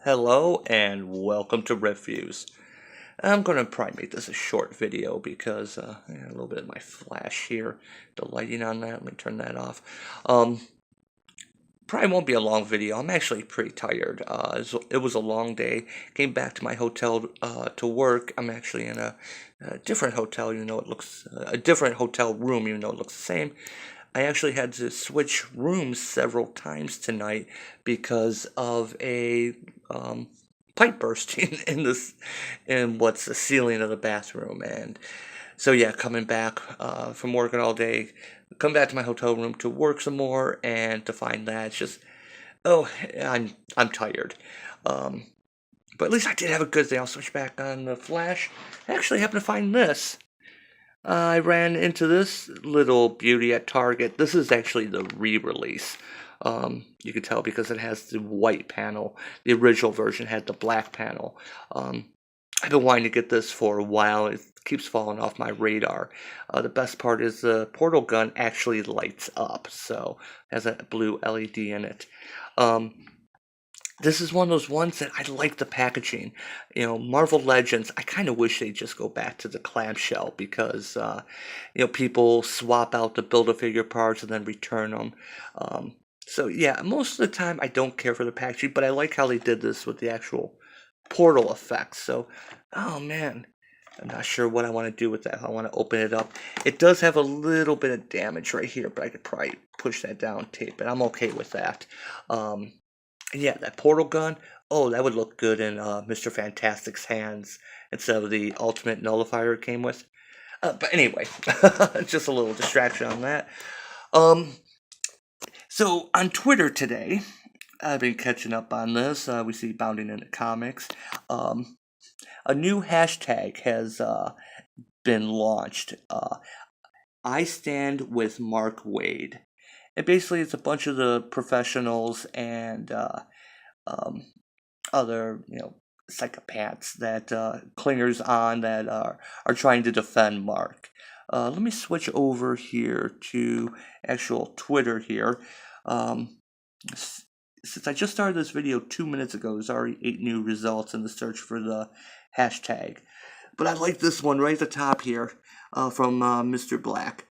Hello and welcome to Reviews. I'm going to probably make this a short video because a little bit of my flash here, the lighting on that, let me turn that off. Probably won't be a long video. I'm actually pretty tired. It was a long day. Came back to my hotel to work. I'm actually in a different hotel, it looks a different hotel room, even though it looks the same. I actually had to switch rooms several times tonight because of a pipe bursting in what's the ceiling of the bathroom. And so yeah, coming back from working all day, come back to my hotel room to work some more, and to find that it's just I'm tired. But at least I did have a good day. I'll switch back on the flash. I actually happened to find this. I ran into this little beauty at Target. This is actually the re-release. You can tell because it has the white panel. The original version had the black panel. I've been wanting to get this for a while. It keeps falling off my radar. The best part is the portal gun actually lights up, so it has a blue LED in it. This is one of those ones that I like the packaging. Marvel Legends, I kind of wish they'd just go back to the clamshell because, people swap out the Build-A-Figure parts and then return them. So yeah, most of the time I don't care for the packaging, but I like how they did this with the actual portal effects. So, oh man, I'm not sure what I want to do with that. I want to open it up. It does have a little bit of damage right here, but I could probably push that down, tape it. I'm okay with that. Yeah, that portal gun, oh, that would look good in Mr. Fantastic's hands instead of the ultimate nullifier it came with. But anyway, just a little distraction on that. So on Twitter today, I've been catching up on this. We see Bounding into Comics. A new hashtag has been launched. I stand with Mark Waid. And basically, it's a bunch of the professionals and other, psychopaths that clingers on that are trying to defend Mark. Let me switch over here to actual Twitter here. Since I just started this video 2 minutes ago, there's already 8 new results in the search for the hashtag. But I like this one right at the top here from Mr. Black.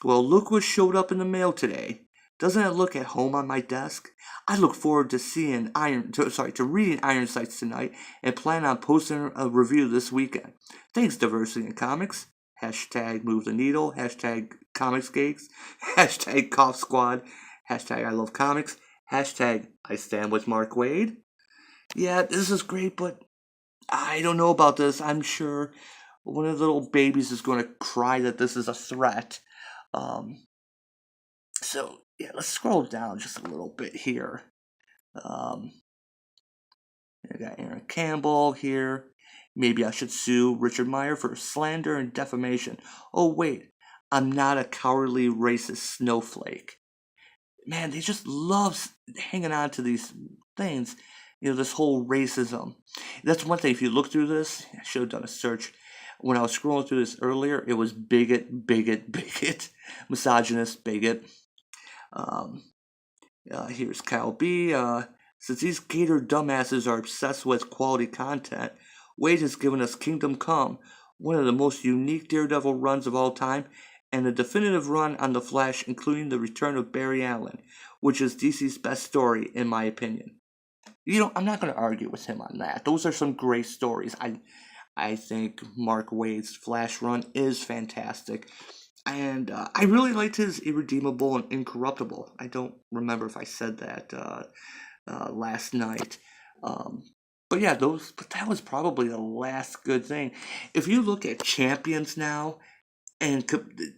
Well, look what showed up in the mail today. Doesn't it look at home on my desk? I look forward to reading Ironsights tonight and plan on posting a review this weekend. Thanks, Diversity in Comics. Hashtag Move the Needle. Hashtag Comics Gigs. Hashtag Cough Squad. Hashtag I Love Comics. Hashtag I Stand with Mark Waid. Yeah, this is great, but I don't know about this. I'm sure one of the little babies is going to cry that this is a threat. So yeah, let's scroll down just a little bit here. I got Aaron Campbell here. Maybe I should sue Richard Meyer for slander and defamation. Oh wait, I'm not a cowardly racist snowflake. Man, they just love hanging on to these things. This whole racism. That's one thing. If you look through this, I should have done a search. When I was scrolling through this earlier, it was bigot, bigot, bigot, misogynist, bigot. Here's Kyle B. Since these gator dumbasses are obsessed with quality content, Waid has given us Kingdom Come, one of the most unique Daredevil runs of all time, and a definitive run on The Flash, including the return of Barry Allen, which is DC's best story, in my opinion. I'm not going to argue with him on that. Those are some great stories. I think Mark Waid's Flash run is fantastic. And I really liked his Irredeemable and Incorruptible. I don't remember if I said that last night. But yeah, that was probably the last good thing. If you look at Champions now, and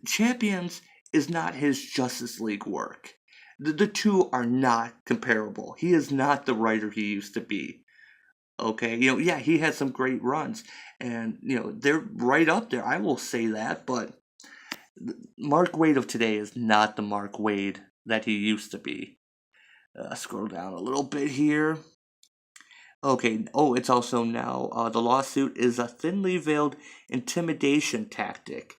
Champions is not his Justice League work. The two are not comparable. He is not the writer he used to be. Okay, yeah, he had some great runs, and they're right up there. I will say that, but Mark Waid of today is not the Mark Waid that he used to be. Scroll down a little bit here. Okay, it's also now, the lawsuit is a thinly veiled intimidation tactic.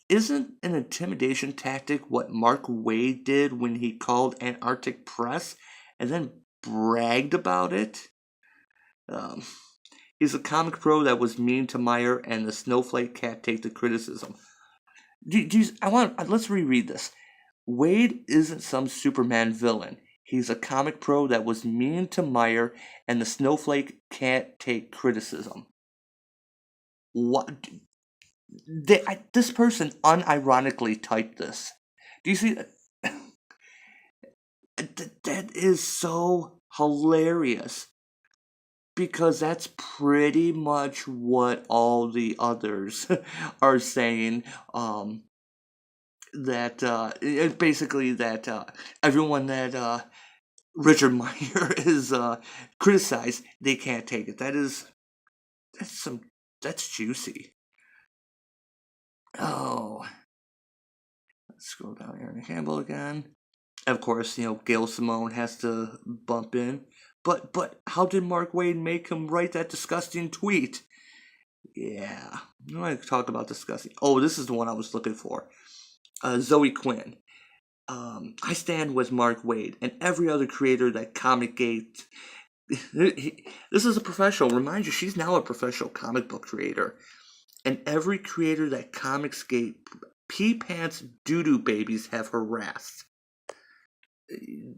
Isn't an intimidation tactic what Mark Waid did when he called Antarctic Press and then bragged about it. Um, he's a comic pro that was mean to Meyer, and the snowflake can't take the criticism. Let's reread this. Waid isn't some Superman villain. He's a comic pro that was mean to Meyer, and the snowflake can't take criticism. What? This person unironically typed this. Do you see that? That is so hilarious. Because that's pretty much what all the others are saying. It's basically that everyone that Richard Meyer is criticized, they can't take it. That's juicy. Oh, let's scroll down here to Campbell again. Of course, Gail Simone has to bump in. But how did Mark Waid make him write that disgusting tweet? Yeah, I want to talk about disgusting. Oh, this is the one I was looking for. Zoe Quinn. I stand with Mark Waid and every other creator that Comic-Gate. This is a professional. Remind you, she's now a professional comic book creator. And every creator that Comics-Gate pee pants doo-doo babies have harassed.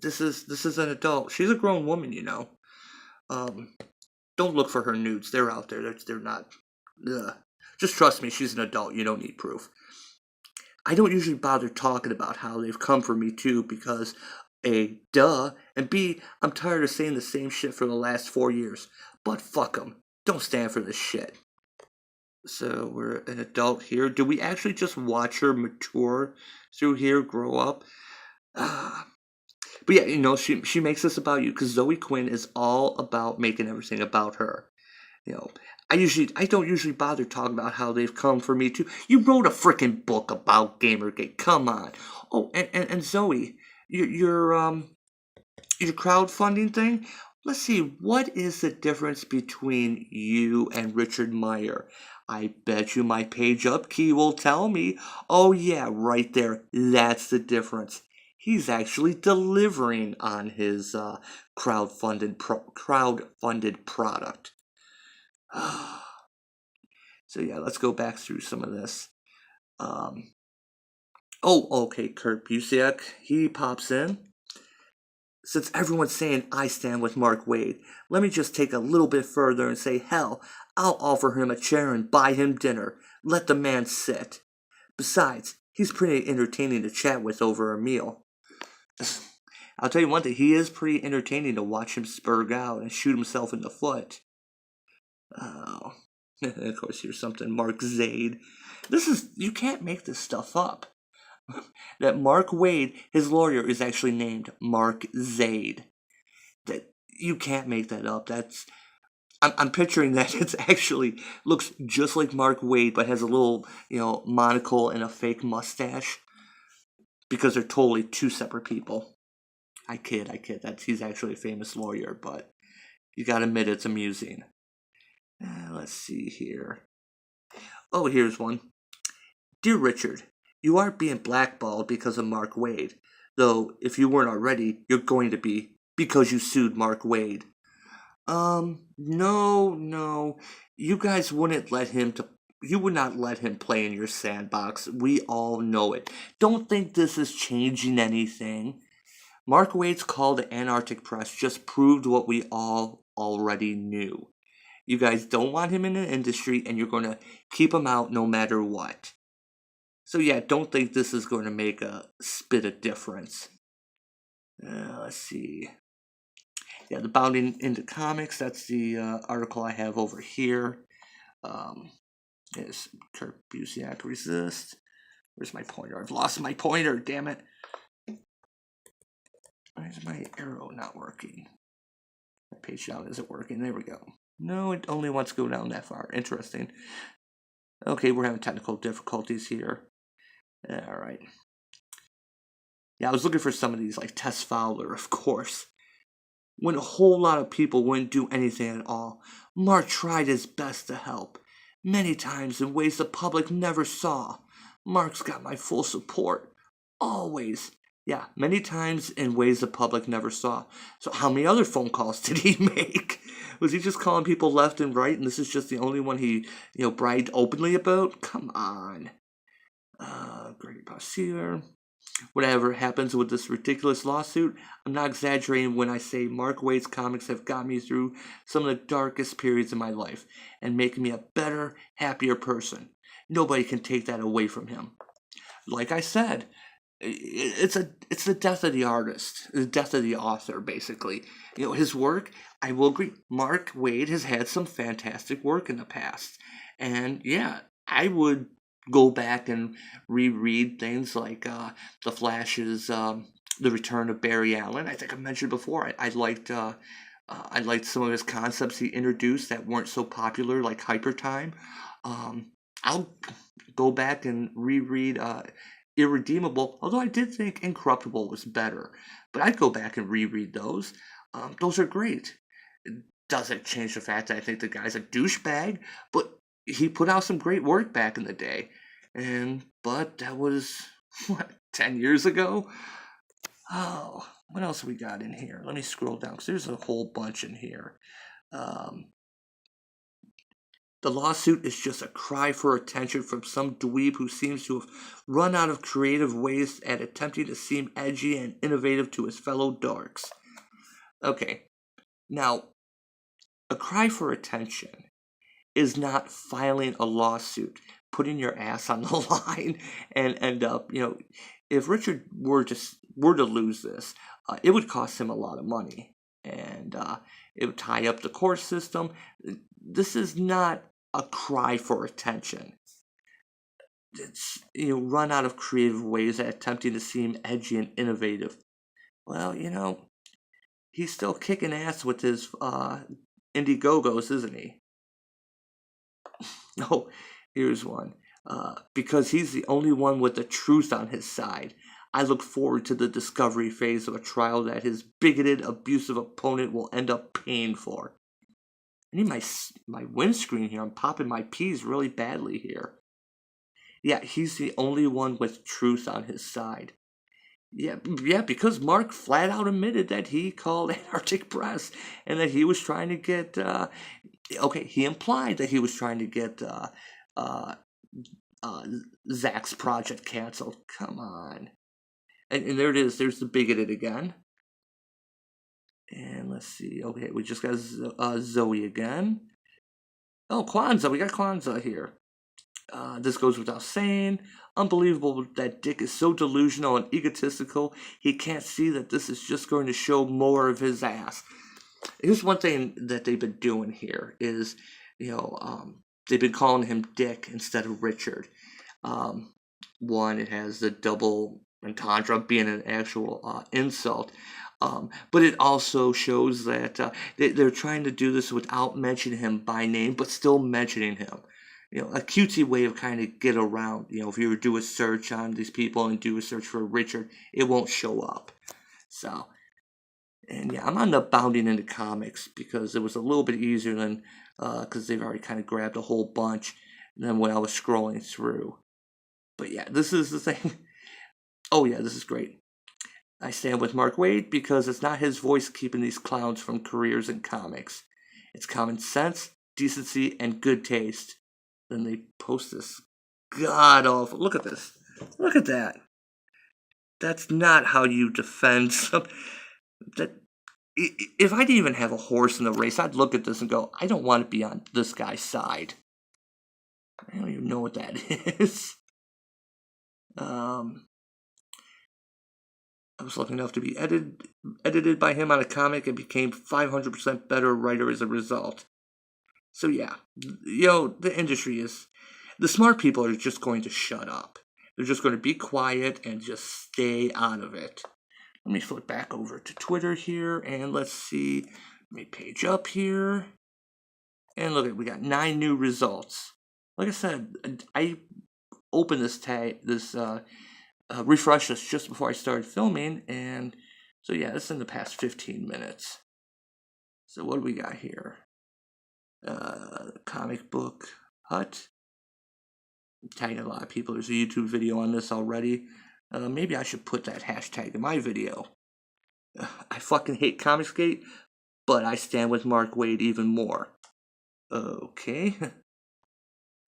This is an adult. She's a grown woman, Don't look for her nudes. They're out there. They're not. Ugh. Just trust me. She's an adult. You don't need proof. I don't usually bother talking about how they've come for me too because A, duh, and B, I'm tired of saying the same shit for the last 4 years. But fuck them. Don't stand for this shit. So we're an adult here. Do we actually just watch her mature through here, grow up? But yeah, she makes this about you because Zoe Quinn is all about making everything about her. I don't usually bother talking about how they've come for me too. You wrote a freaking book about Gamergate. Come on. Oh, and Zoe, your crowdfunding thing. Let's see. What is the difference between you and Richard Meyer? I bet you my page up key will tell me. Oh yeah, right there. That's the difference. He's actually delivering on his crowdfunded product. So yeah, let's go back through some of this. Okay, Kurt Busiek, he pops in. Since everyone's saying I stand with Mark Waid, let me just take a little bit further and say, hell, I'll offer him a chair and buy him dinner. Let the man sit. Besides, he's pretty entertaining to chat with over a meal. I'll tell you one thing, he is pretty entertaining to watch him spurg out and shoot himself in the foot. Oh, of course, here's something, Mark Zaid. You can't make this stuff up. That Mark Waid, his lawyer, is actually named Mark Zaid. That you can't make that up. I'm picturing that it's actually looks just like Mark Waid, but has a little, monocle and a fake mustache. Because they're totally two separate people. I kid. He's actually a famous lawyer, but you gotta admit it's amusing. Let's see here. Oh, here's one. Dear Richard, you are being blackballed because of Mark Waid. Though, if you weren't already, you're going to be, because you sued Mark Waid. No. You guys wouldn't let him you would not let him play in your sandbox. We all know it. Don't think this is changing anything. Mark Waid's call to Antarctic Press just proved what we all already knew. You guys don't want him in the industry, and you're going to keep him out no matter what. So yeah, don't think this is going to make a spit of difference. Let's see. Yeah, the Bounding into Comics, that's the article I have over here. Is Kurt Busiek resist? Where's my pointer? I've lost my pointer, damn it. Why is my arrow not working? My page down isn't working. There we go. No, it only wants to go down that far. Interesting. Okay, we're having technical difficulties here. Alright. Yeah, I was looking for some of these, like Tess Fowler, of course. When a whole lot of people wouldn't do anything at all, Mark tried his best to help. Many times in ways the public never saw. Mark's got my full support. Always. Yeah, many times in ways the public never saw. So how many other phone calls did he make? Was he just calling people left and right, and this is just the only one he, bragged openly about? Come on. Grady Bossier. Whatever happens with this ridiculous lawsuit, I'm not exaggerating when I say Mark Waid's comics have got me through some of the darkest periods of my life and making me a better, happier person. Nobody can take that away from him. Like I said, it's the death of the artist, the death of the author, basically. His work, I will agree, Mark Waid has had some fantastic work in the past. And yeah, I would go back and reread things like The Flash's The Return of Barry Allen. I think I mentioned before, I liked some of his concepts he introduced that weren't so popular, like Hyper Time. I'll go back and reread Irredeemable, although I did think Incorruptible was better. But I'd go back and reread those. Those are great. It doesn't change the fact that I think the guy's a douchebag, but he put out some great work back in the day. But that was, what, 10 years ago? Oh, what else we got in here? Let me scroll down, because there's a whole bunch in here. The lawsuit is just a cry for attention from some dweeb who seems to have run out of creative ways at attempting to seem edgy and innovative to his fellow dorks. Okay, now, a cry for attention is not filing a lawsuit, putting your ass on the line, and end up, if Richard were to lose this, it would cost him a lot of money, and it would tie up the court system. This is not a cry for attention. It's, run out of creative ways at attempting to seem edgy and innovative. Well, he's still kicking ass with his Indiegogos, isn't he? Oh, here's one. Because he's the only one with the truth on his side. I look forward to the discovery phase of a trial that his bigoted, abusive opponent will end up paying for. I need my windscreen here. I'm popping my peas really badly here. Yeah, he's the only one with truth on his side. Yeah, because Mark flat out admitted that he called Antarctic Press and that he was trying to get. He implied that he was trying to get Zach's project canceled. Come on, and there it is. There's the bigoted again. And let's see. Okay, we just got Zoe again. Oh, Kwanzaa. We got Kwanzaa here. This goes without saying. Unbelievable that Dick is so delusional and egotistical. He can't see that this is just going to show more of his ass. Here's one thing that they've been doing here is, they've been calling him Dick instead of Richard. One, it has the double entendre being an actual insult. But it also shows that they're trying to do this without mentioning him by name, but still mentioning him. A cutesy way of kind of get around. If you were to do a search on these people and do a search for Richard, it won't show up. So, and yeah, I'm on the bounding into comics because it was a little bit easier than, because they've already kind of grabbed a whole bunch than when I was scrolling through. But yeah, this is the thing. Oh yeah, this is great. I stand with Mark Waid because it's not his voice keeping these clowns from careers in comics. It's common sense, decency, and good taste. Then they post this god awful. Look at this. Look at that. That's not how you defend some. That if I didn't even have a horse in the race, I'd look at this and go, I don't want to be on this guy's side. I don't even know what that is. I was lucky enough to be edited by him on a comic and became 500% better writer as a result. So yeah, the industry is, the smart people are just going to shut up. They're just going to be quiet and just stay out of it. Let me flip back over to Twitter here and let's see. Let me page up here. And look at, we got 9 new results. Like I said, I opened this refresh this just before I started filming, and so yeah, this is in the past 15 minutes. So what do we got here? Comic book hut. I'm tagging a lot of people. There's a YouTube video on this already. Maybe I should put that hashtag in my video. I fucking hate Comicsgate, but I stand with Mark Waid even more. Okay.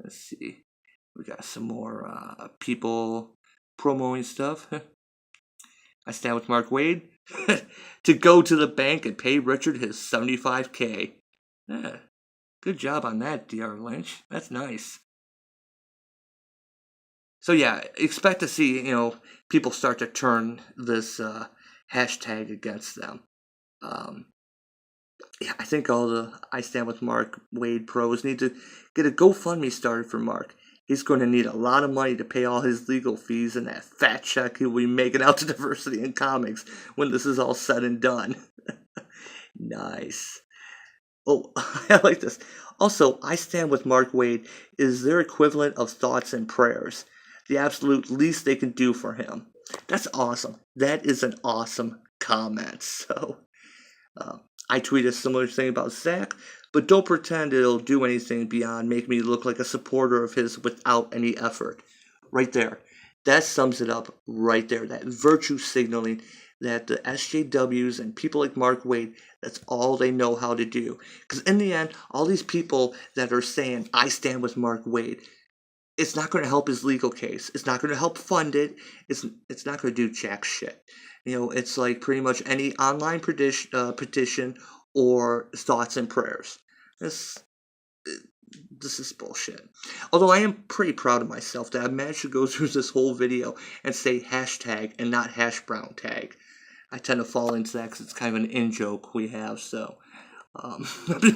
Let's see. We got some more people promoting stuff. I stand with Mark Waid to go to the bank and pay Richard his $75K. Yeah, good job on that, D.R. Lynch. That's nice. So yeah, expect to see, people start to turn this hashtag against them. Yeah, I think all the I Stand With Mark Waid pros need to get a GoFundMe started for Mark. He's going to need a lot of money to pay all his legal fees and that fat check he'll be making out to Diversity in Comics when this is all said and done. Nice. Oh, I like this. Also, I Stand With Mark Waid is their equivalent of thoughts and prayers. The absolute least they can do for him. That's awesome. That is an awesome comment. So, I tweet a similar thing about Zach, but don't pretend it'll do anything beyond make me look like a supporter of his without any effort. Right there. That sums it up right there. That virtue signaling that the SJWs and people like Mark Waid, that's all they know how to do. Because in the end, all these people that are saying, I stand with Mark Waid, it's not going to help his legal case. It's not going to help fund it. It's not going to do jack shit. It's like pretty much any online petition or thoughts and prayers. This is bullshit. Although I am pretty proud of myself that I managed to go through this whole video and say hashtag and not hash brown tag. I tend to fall into that because it's kind of an in-joke we have, so I'm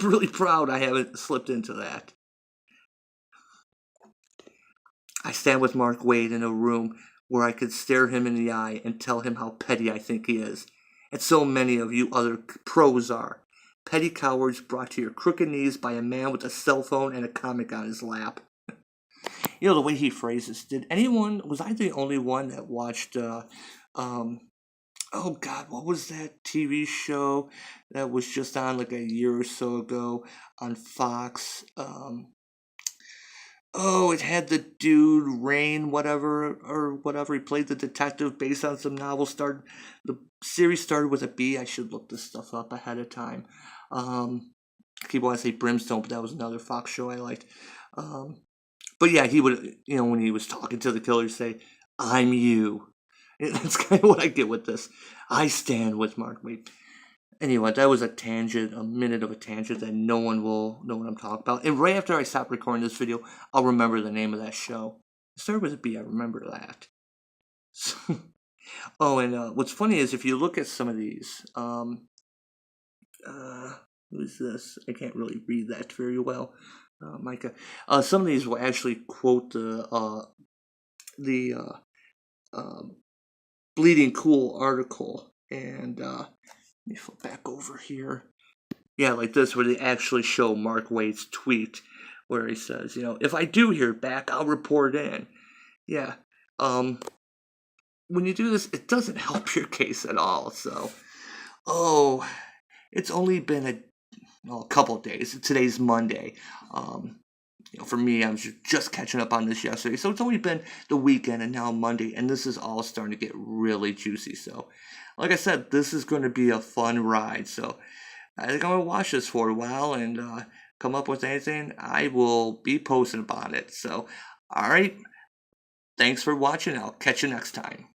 really proud I haven't slipped into that. I stand with Mark Waid in a room where I could stare him in the eye and tell him how petty I think he is. And so many of you other pros are. Petty cowards brought to your crooked knees by a man with a cell phone and a comic on his lap. The way he phrases. Was I the only one that watched, oh God, what was that TV show that was just on like a year or so ago on Fox? Oh, it had the dude Rain, whatever, or whatever. He played the detective based on some novel. The series started with a B. I should look this stuff up ahead of time. I keep wanting to say Brimstone, but that was another Fox show I liked. But yeah, he would, when he was talking to the killer, say, "I'm you." And that's kind of what I get with this. I stand with Mark Waid. Anyway, that was a tangent, a minute of a tangent that no one will know what I'm talking about. And right after I stop recording this video, I'll remember the name of that show. It started with a B, I remember that. Oh, and what's funny is if you look at some of these, who's this? I can't really read that very well, Micah. Some of these will actually quote the Bleeding Cool article, and let me flip back over here. Yeah, like this, where they actually show Mark Waid's tweet, where he says, if I do hear back, I'll report in. Yeah, when you do this, it doesn't help your case at all. So, it's only been a couple of days. Today's Monday. For me, I was just catching up on this yesterday, so it's only been the weekend and now Monday, and this is all starting to get really juicy. So, like I said, this is going to be a fun ride. So, I think I'm going to watch this for a while and come up with anything. I will be posting about it. So, all right. Thanks for watching. I'll catch you next time.